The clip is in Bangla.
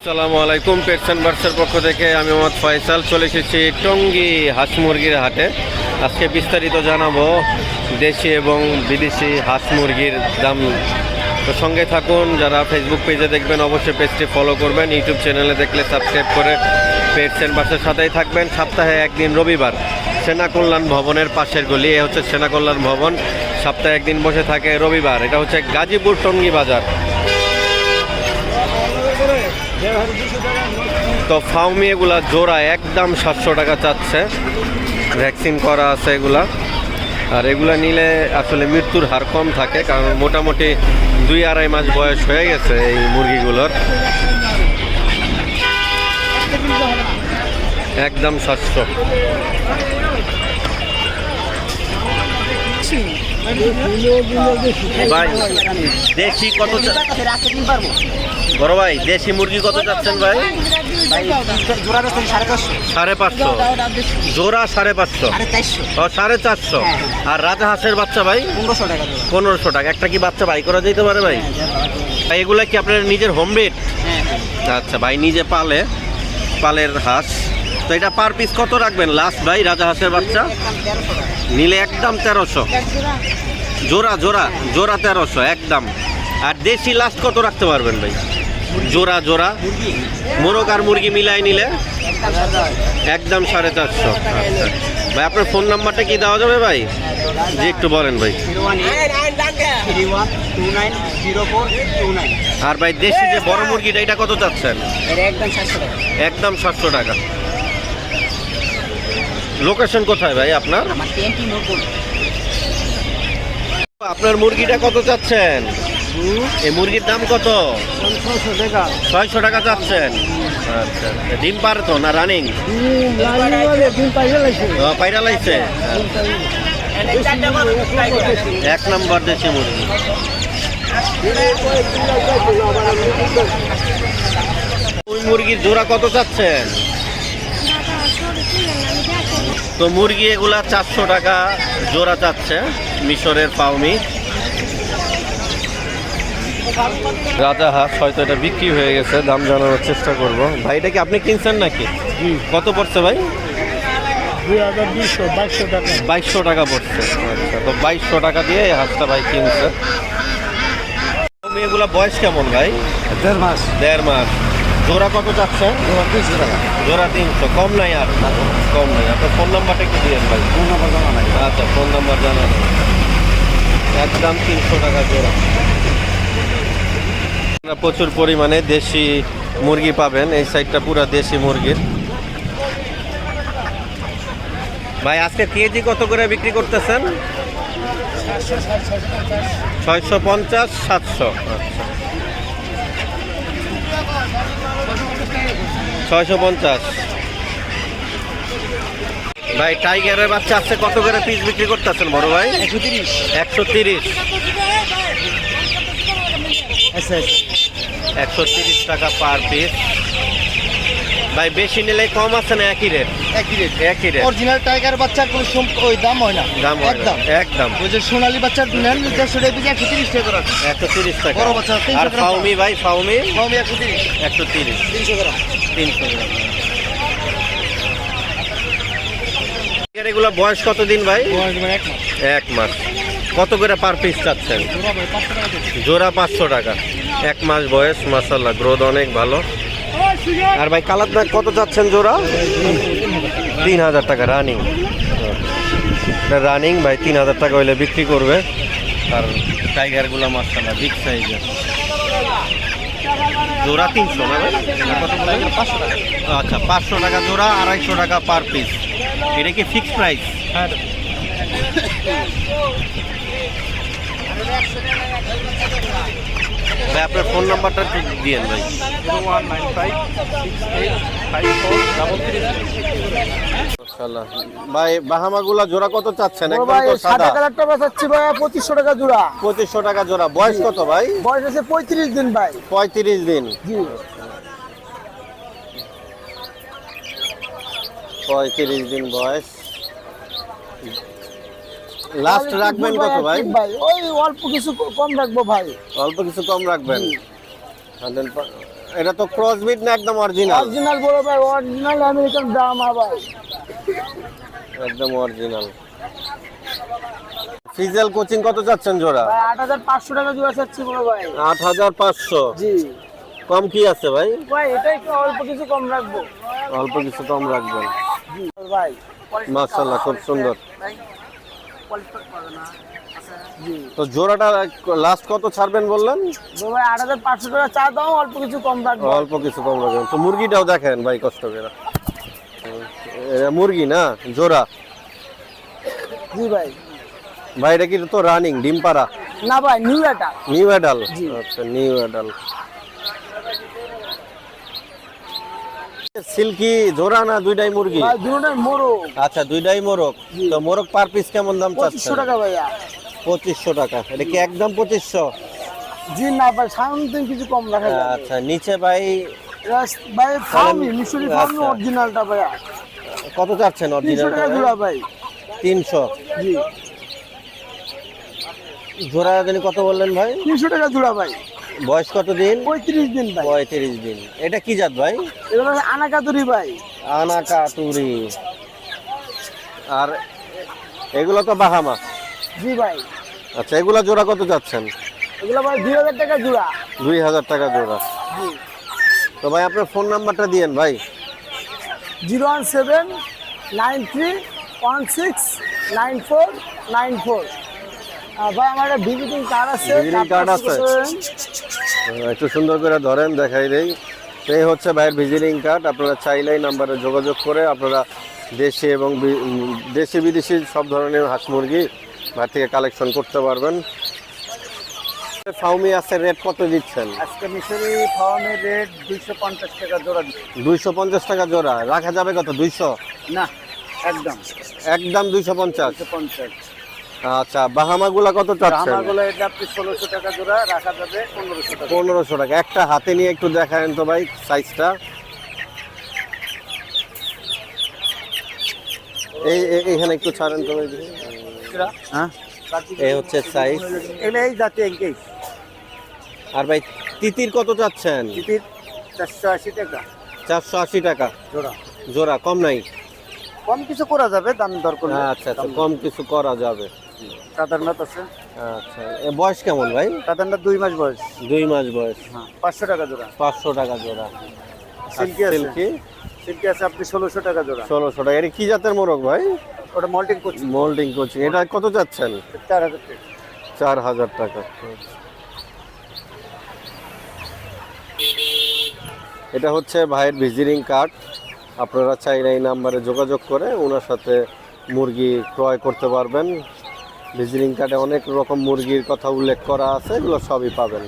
আসসালামু আলাইকুম। পেটস এন্ড বার্ডসের পক্ষ থেকে আমি মোহাম্মদ ফয়সাল চলে এসেছি টঙ্গী হাঁস মুরগির হাটে। আজকে বিস্তারিত জানাবো দেশি এবং বিদেশি হাঁস মুরগির দাম। তো সঙ্গে থাকুন। যারা ফেসবুক পেজে দেখবেন অবশ্যই পেজটি ফলো করবেন, ইউটিউব চ্যানেলে দেখলে সাবস্ক্রাইব করে পেটস এন্ড বার্ডসের সাথেই থাকবেন। সপ্তাহে একদিন রবিবার সেনা কল্যাণ ভবনের পাশের গলি, এ হচ্ছে সেনা কল্যাণ ভবন। সপ্তাহে একদিন বসে থাকে রবিবার। এটা হচ্ছে গাজীপুর টঙ্গী বাজার। তো ফাউমি এগুলা জোড়া একদম 700 টাকা চাচ্ছে, ভ্যাকসিন করা আছে এগুলা। আর এগুলা নিলে আসলে মৃত্যুর হার কম থাকে, কারণ মোটামুটি 2-2.5 মাস বয়স হয়ে গেছে এই মুরগিগুলোর। একদম 700। ভাই দেশি কত বড় ভাই, দেশি মুরগি কত চাচ্ছেন ভাই? 550। জোড়া 550, 450। আর রাজা হাঁসের বাচ্চা ভাই 1500 টাকা। একটা কি বাচ্চা বাই করা যেতে পারে ভাই? এগুলা কি আপনার নিজের হোম ব্রিড? আচ্ছা ভাই, নিজে পালের হাঁস। তো এটা পার পিস কত রাখবেন লাস্ট ভাই? রাজা হাঁসের বাচ্চা নিলে একদম 1300। জোড়া 1300 একদম। আর দেশি লাস্ট কত রাখতে পারবেন ভাই? জোড়া মোরগ আর মুরগি মিলাই নিলে একদম 450। আচ্ছা ভাই, আপনার ফোন নাম্বারটা কি দেওয়া যাবে ভাই? জি একটু বলেন ভাই। আর ভাই দেশি যে বড় মুরগিটা, এটা কত চাচ্ছেন? একদম 700 টাকা। লোকেশন কোথায় ভাই আপনার? আপনার মুরগিটা কত চাচ্ছেন? এই মুরগির দাম কত? 600 টাকা চাচ্ছেন। আচ্ছা, ডিম পারে তো না রানিং? পায়রা লাইছে। এক নম্বর দেশি মুরগি। ওই মুরগির জোড়া কত চাচ্ছেন? তো মুরগি এগুলা 400 টাকা জোড়া চাচ্ছে, মিশরের ফাউমি। রাজা হাঁস হয়তো এটা বিক্রি হয়ে গেছে, দাম জানানোর চেষ্টা করব। ভাই এটা কি আপনি কিনছেন নাকি? কত পড়ছে ভাই? 2200 টাকা পড়ছে। আচ্ছা, তো 2200 টাকা দিয়ে এই হাঁসটা ভাই কিনছে। এগুলা বয়স কেমন ভাই? 1.5 মাস। জোড়া কত চাচ্ছেন? জোড়া 300। কম নাই? আর কম নাই। আপনার ফোন নাম্বারটা একটু দিয়েন ভাই। আচ্ছা, ফোন নাম্বার জানান। একদম 300 টাকা জোড়া। প্রচুর পরিমাণে দেশি মুরগি পাবেন, এই সাইডটা পুরো দেশি মুরগির। ভাই আজকে কেজি কত করে বিক্রি করতেছেন? 650, 700। আচ্ছা, 650। ভাই টাইগারের বাচ্চা আছে, কত করে পিস বিক্রি করতেছেন বড় ভাই? 130। 130 টাকা পার পিস। ভাই বেশি নিলে কম আছে না একই রেট? একই রেট। অরিজিনাল টাইগার বাচ্চার কোনো ওই দাম হয় না। দাম একদম। ওই যে সোনালী বাচ্চার নেন 150 টাকা পিস, 130 টাকা করে। 130 টাকা বড় বাচ্চা 300 আর গ্রাম। ফাউমি ভাই, ফাউমি 130 300 গ্রাম। 300 গ্রাম। এগুলো বয়স কত দিন ভাই? 1 মাস। কত করে পার পিস চাচ্ছেন? জোড়া 500 টাকা। 1 মাস বয়স, মাশাআল্লাহ গ্রোথ অনেক ভালো। আর ভাই কালার নাক কত চাচ্ছেন জোড়া? 3000 টাকা রানিং। রানিং ভাই 3000 টাকা হইলে বিক্রি করবে। আর টাইগারগুলো মাশাআল্লাহ বিগ সাইজের। জোড়া 300 না ভাই? আচ্ছা, 500 টাকা জোড়া, 250 টাকা পার পিস। এটা কি ফিক্সড প্রাইস? হ্যাঁ। ভাই আপনার ফোন নাম্বারটা একটু দিয়েন ভাই। 0195684333। ভাই বাহামাগুলা জোড়া কত চাচ্ছেন? একদম তো সাদা কালারটা বেচাচ্ছি ভাই 2500 টাকা জোড়া। 2500 টাকা জোড়া। বয়স কত ভাই? বয়স আছে 35 দিন ভাই। 35 দিন। জি। 35 দিন বয়স। লাস্ট রাখবেন কত ভাই? ওই অল্প কিছু কম রাখবো ভাই। অল্প কিছু কম রাখবেন। এটা তো ক্রসবিট না একদম অরিজিনাল? অরিজিনাল বড় ভাই, অরিজিনাল আমেরিকান ব্রাহ্মা ভাই। একদম অরিজিনাল। ফিজিক্যাল কোচিং কত চাচ্ছেন জোড়া? ভাই 8500 টাকা জোড়া চাচ্ছি বড় ভাই। 8500? জি কম কি আছে ভাই? ভাই, এটা একটু অল্প কিছু কম রাখবো। অল্প কিছু কম রাখবেন। জি ভাই, মাশাআল্লাহ, খুব সুন্দর। ভাই কোয়ালিটি পাবে না। জি তো জোড়াটা লাস্ট কত ছাড়বেন বললেন? বড় ভাই 8500 টাকা চা দাও, অল্প কিছু কম রাখবো। অল্প কিছু কম রাখবেন। তো মুরগিটাও দেখেন ভাই কষ্ট করে। এটা মুরগি না জোড়া? জি ভাই। ভাই এটা কি তো রানিং ডিম পাড়া? না ভাই, নিউ এটা। নিউ অ্যাডাল? জি। আচ্ছা, নিউ অ্যাডাল। সিল্কি জোড়া না দুইটাই মুরগি? ভাই দুটোটাই মোরগ। আচ্ছা, দুইটাই মোরগ। তো মোরগ পার পিস কেমন দাম 2500 চাচ্ছেন? টাকা ভাইয়া। 2500 টাকা। এটা কি একদম 2500? জি না ভাই, সামনে কিছু কম রাখা যাবে। আচ্ছা, নিচে ভাই ভাই ফার্মি, মিশরি ফার্মি আচ্ছা। অরিজিনালটা ভাইয়া। কত চাচ্ছেন 300 অরিজিনাল? টাকা জোড়া ভাই। 300? জি জোড়া জানি কত বললেন ভাই? 300 টাকা জোড়া ভাই। বয়স কত দিন? 35 দিন ভাই। 35 দিন। এটা কি জাত ভাই? এগুলো আনাকাতুরি ভাই। আনাকাতুরি। আর এগুলো তো বাহামা? জি ভাই। আচ্ছা, এগুলা জোড়া কত যাচ্ছেন? এগুলো ভাই 2000 টাকা জোড়া। 2000 টাকা জোড়া। জি তো ভাই আপনার ফোন নাম্বারটা দিয়েন ভাই। 01796169494। ভাই আমার একটা ভিজিটিং কার্ড আছে। ভিজিটিং কার্ড আছে? একটু সুন্দর করে ধরেন, দেখাই দেই। এই হচ্ছে ভাইয়ের ভিজিটিং কার্ড। আপনারা চাইলেই নাম্বারে যোগাযোগ করে আপনারা দেশি এবং দেশি বিদেশি সব ধরনের হাঁস মুরগি ভাই থেকে কালেকশন করতে পারবেন। ফাউমি আছে, রেট কত দিচ্ছেন? আজকে মিশরি ফার্মের রেট 250 টাকা জোড়া। 250 টাকা জোড়া। রাখা যাবে কত? 200? না, একদম একদম 250? 250। আচ্ছা, বাহামাগুলা কত চাচ্ছেন? আমাগুলো এটা আপনি 1600 টাকা জোড়া, রাখা যাবে 1500 টাকা। 1500 টাকা। একটা হাতে নিয়ে একটু দেখায়েন তো ভাই সাইজটা। এইখানে একটু ছাড়েন তো ভাই। হ্যাঁ, এই হচ্ছে সাইজ। এগুলো এই জাতি এঙ্কেই। আর ভাই তিতির কত চাচ্ছেন? চিঠির 480 টাকা 480 টাকা জোড়া। জোড়া। কম নাই? কম কিছু করা যাবে, দাম দর করলে। আচ্ছা আচ্ছা, কম কিছু করা যাবে। সাধারণত আছে। আচ্ছা, এ বয়স কেমন ভাই? সাধারণত 2 মাস বয়স। 2 মাস বয়স। হ্যাঁ, 500 টাকা জোড়া। 500 টাকা জোড়া। সিল্কি আছে। সিল্কি? সিল্কি আছে আপনি 1600 টাকা জোড়া। 1600 টাকা। এটা কি জাতের মোরগ ভাই? ওটা মল্টিং করছি। Moulding coaching. এটা কত যাচ্ছেন? 4000 টাকা। 4000 টাকা। এটা হচ্ছে ভাইয়ের ভিজিটিং কার্ড। আপনারা চাইলে এই নাম্বারে যোগাযোগ করে ওনার সাথে মুরগি ক্রয় করতে পারবেন। ভিজিটিং কার্ডে অনেক রকম মুরগির কথা উল্লেখ করা আছে, এগুলো সবই পাবেন।